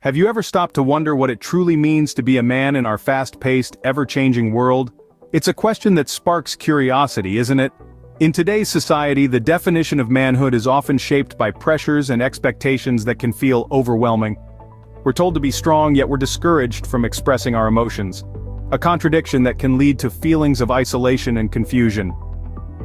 Have you ever stopped to wonder what it truly means to be a man in our fast-paced, ever-changing world? It's a question that sparks curiosity, isn't it? In today's society, the definition of manhood is often shaped by pressures and expectations that can feel overwhelming. We're told to be strong, yet we're discouraged from expressing our emotions. A contradiction that can lead to feelings of isolation and confusion.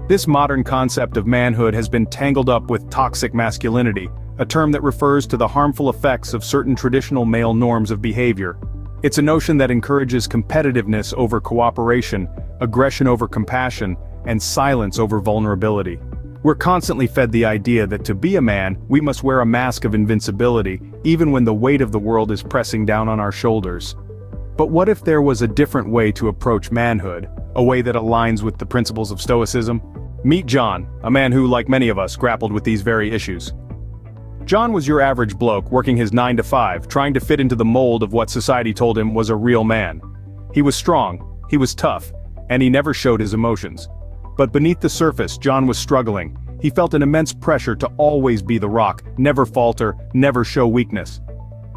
This modern concept of manhood has been tangled up with toxic masculinity, a term that refers to the harmful effects of certain traditional male norms of behavior. It's a notion that encourages competitiveness over cooperation, aggression over compassion, and silence over vulnerability. We're constantly fed the idea that to be a man, we must wear a mask of invincibility, even when the weight of the world is pressing down on our shoulders. But what if there was a different way to approach manhood, a way that aligns with the principles of Stoicism? Meet John, a man who, like many of us, grappled with these very issues. John was your average bloke working his 9-to-5, trying to fit into the mold of what society told him was a real man. He was strong, he was tough, and he never showed his emotions. But beneath the surface, John was struggling. He felt an immense pressure to always be the rock, never falter, never show weakness.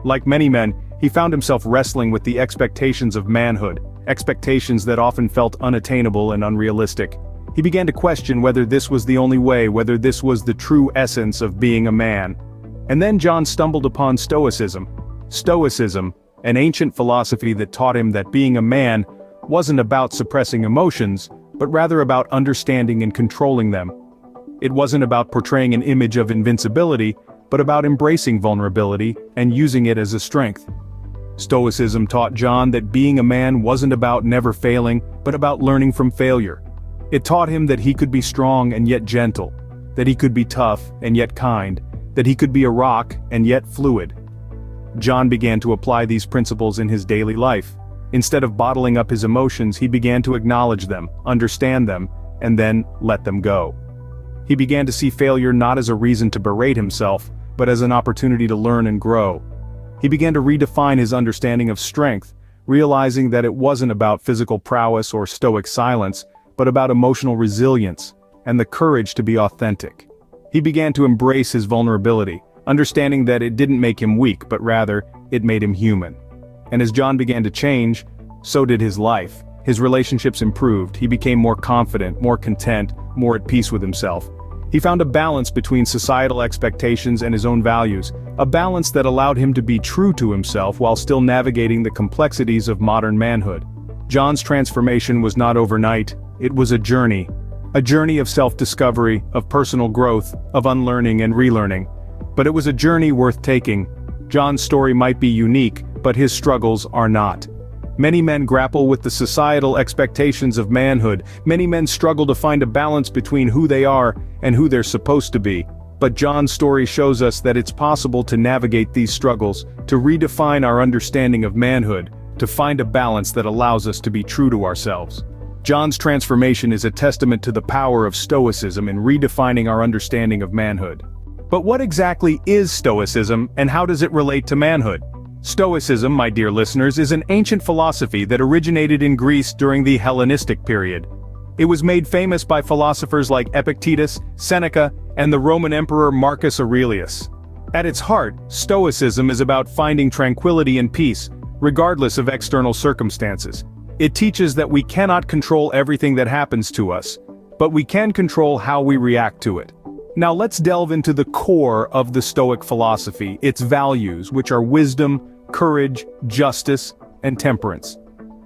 Like many men, he found himself wrestling with the expectations of manhood, expectations that often felt unattainable and unrealistic. He began to question whether this was the only way, whether this was the true essence of being a man. And then John stumbled upon Stoicism. Stoicism, an ancient philosophy that taught him that being a man wasn't about suppressing emotions, but rather about understanding and controlling them. It wasn't about portraying an image of invincibility, but about embracing vulnerability and using it as a strength. Stoicism taught John that being a man wasn't about never failing, but about learning from failure. It taught him that he could be strong and yet gentle, that he could be tough and yet kind, that he could be a rock and yet fluid. John began to apply these principles in his daily life. Instead of bottling up his emotions, he began to acknowledge them, understand them, and then let them go. He began to see failure not as a reason to berate himself, but as an opportunity to learn and grow. He began to redefine his understanding of strength, realizing that it wasn't about physical prowess or stoic silence, but about emotional resilience and the courage to be authentic. He began to embrace his vulnerability, understanding that it didn't make him weak, but rather, it made him human. And as John began to change, so did his life. His relationships improved, he became more confident, more content, more at peace with himself. He found a balance between societal expectations and his own values, a balance that allowed him to be true to himself while still navigating the complexities of modern manhood. John's transformation was not overnight, it was a journey of self-discovery, of personal growth, of unlearning and relearning. But it was a journey worth taking. John's story might be unique, but his struggles are not. Many men grapple with the societal expectations of manhood. Many men struggle to find a balance between who they are and who they're supposed to be. But John's story shows us that it's possible to navigate these struggles, to redefine our understanding of manhood, to find a balance that allows us to be true to ourselves. John's transformation is a testament to the power of Stoicism in redefining our understanding of manhood. But what exactly is Stoicism, and how does it relate to manhood? Stoicism, my dear listeners, is an ancient philosophy that originated in Greece during the Hellenistic period. It was made famous by philosophers like Epictetus, Seneca, and the Roman Emperor Marcus Aurelius. At its heart, Stoicism is about finding tranquility and peace, regardless of external circumstances. It teaches that we cannot control everything that happens to us, but we can control how we react to it. Now let's delve into the core of the Stoic philosophy, its values, which are wisdom, courage, justice, and temperance.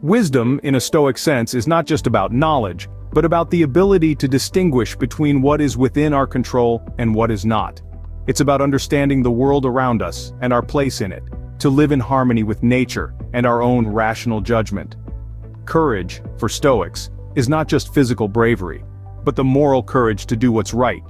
Wisdom, in a Stoic sense, is not just about knowledge, but about the ability to distinguish between what is within our control and what is not. It's about understanding the world around us and our place in it, to live in harmony with nature and our own rational judgment. Courage, for Stoics, is not just physical bravery, but the moral courage to do what's right,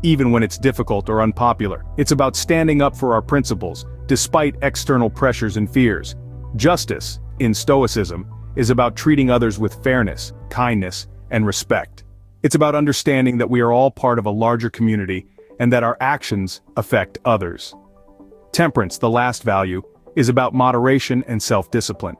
even when it's difficult or unpopular. It's about standing up for our principles, despite external pressures and fears. Justice, in Stoicism, is about treating others with fairness, kindness, and respect. It's about understanding that we are all part of a larger community, and that our actions affect others. Temperance, the last value, is about moderation and self-discipline.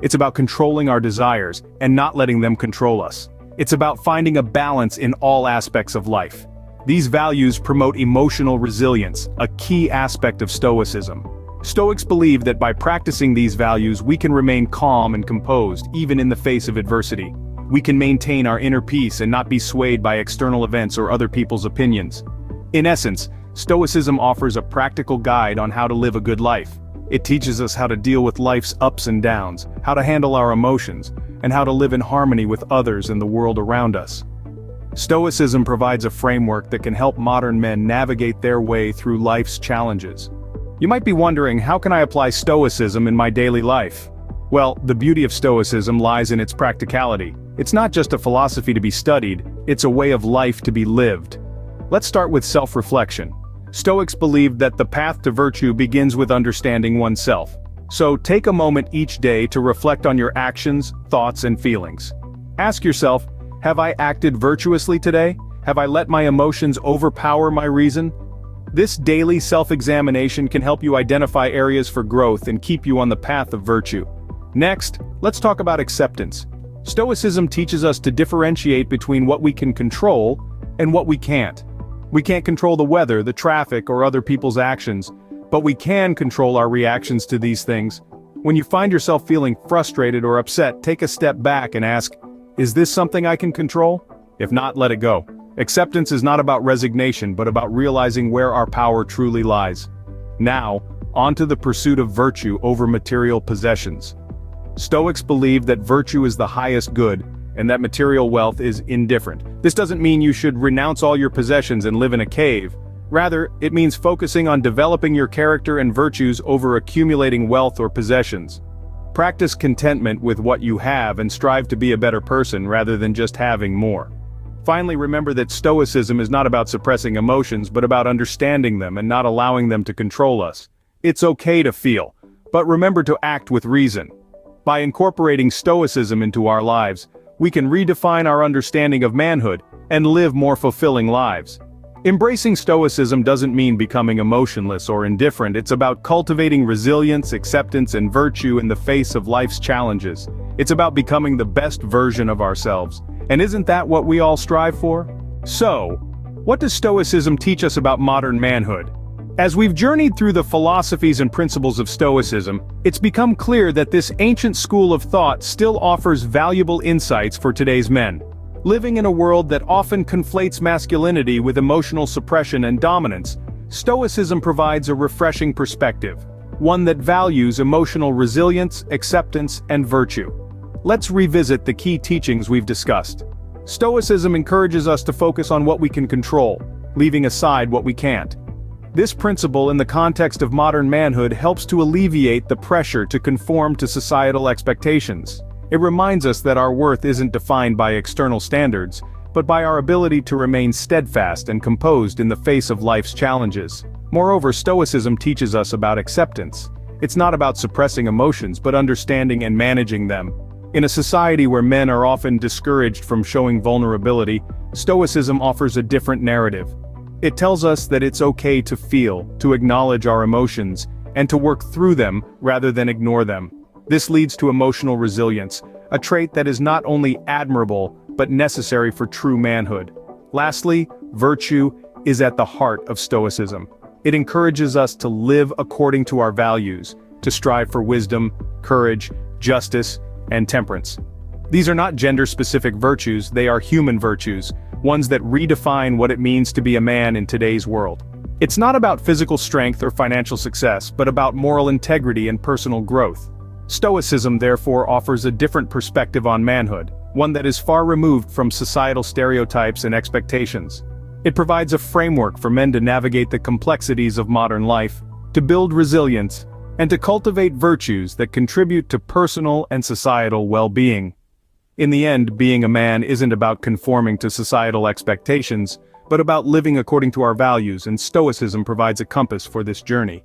It's about controlling our desires and not letting them control us. It's about finding a balance in all aspects of life. These values promote emotional resilience, a key aspect of Stoicism. Stoics believe that by practicing these values we can remain calm and composed even in the face of adversity. We can maintain our inner peace and not be swayed by external events or other people's opinions. In essence, Stoicism offers a practical guide on how to live a good life. It teaches us how to deal with life's ups and downs, how to handle our emotions, and how to live in harmony with others and the world around us. Stoicism provides a framework that can help modern men navigate their way through life's challenges. You might be wondering, how can I apply Stoicism in my daily life? Well, the beauty of Stoicism lies in its practicality. It's not just a philosophy to be studied, it's a way of life to be lived. Let's start with self-reflection. Stoics believe that the path to virtue begins with understanding oneself. So take a moment each day to reflect on your actions, thoughts, and feelings. Ask yourself, have I acted virtuously today? Have I let my emotions overpower my reason? This daily self-examination can help you identify areas for growth and keep you on the path of virtue. Next, let's talk about acceptance. Stoicism teaches us to differentiate between what we can control and what we can't. We can't control the weather, the traffic, or other people's actions, but we can control our reactions to these things. When you find yourself feeling frustrated or upset, take a step back and ask, is this something I can control? If not, let it go. Acceptance is not about resignation, but about realizing where our power truly lies. Now, on to the pursuit of virtue over material possessions. Stoics believe that virtue is the highest good, and that material wealth is indifferent. This doesn't mean you should renounce all your possessions and live in a cave. Rather, it means focusing on developing your character and virtues over accumulating wealth or possessions. Practice contentment with what you have and strive to be a better person rather than just having more. Finally, remember that Stoicism is not about suppressing emotions but about understanding them and not allowing them to control us. It's okay to feel, but remember to act with reason. By incorporating Stoicism into our lives, we can redefine our understanding of manhood and live more fulfilling lives. Embracing Stoicism doesn't mean becoming emotionless or indifferent. It's about cultivating resilience, acceptance, and virtue in the face of life's challenges. It's about becoming the best version of ourselves. And isn't that what we all strive for? So, what does Stoicism teach us about modern manhood? As we've journeyed through the philosophies and principles of Stoicism, it's become clear that this ancient school of thought still offers valuable insights for today's men. Living in a world that often conflates masculinity with emotional suppression and dominance, Stoicism provides a refreshing perspective, one that values emotional resilience, acceptance, and virtue. Let's revisit the key teachings we've discussed. Stoicism encourages us to focus on what we can control, leaving aside what we can't. This principle in the context of modern manhood helps to alleviate the pressure to conform to societal expectations. It reminds us that our worth isn't defined by external standards, but by our ability to remain steadfast and composed in the face of life's challenges. Moreover, Stoicism teaches us about acceptance. It's not about suppressing emotions but understanding and managing them. In a society where men are often discouraged from showing vulnerability, Stoicism offers a different narrative. It tells us that it's okay to feel, to acknowledge our emotions, and to work through them rather than ignore them. This leads to emotional resilience, a trait that is not only admirable but necessary for true manhood. Lastly, virtue is at the heart of Stoicism. It encourages us to live according to our values, to strive for wisdom, courage, justice, and temperance. These are not gender-specific virtues, they are human virtues, ones that redefine what it means to be a man in today's world. It's not about physical strength or financial success, but about moral integrity and personal growth. Stoicism therefore offers a different perspective on manhood, one that is far removed from societal stereotypes and expectations. It provides a framework for men to navigate the complexities of modern life, to build resilience, and to cultivate virtues that contribute to personal and societal well-being. In the end, being a man isn't about conforming to societal expectations, but about living according to our values, and Stoicism provides a compass for this journey.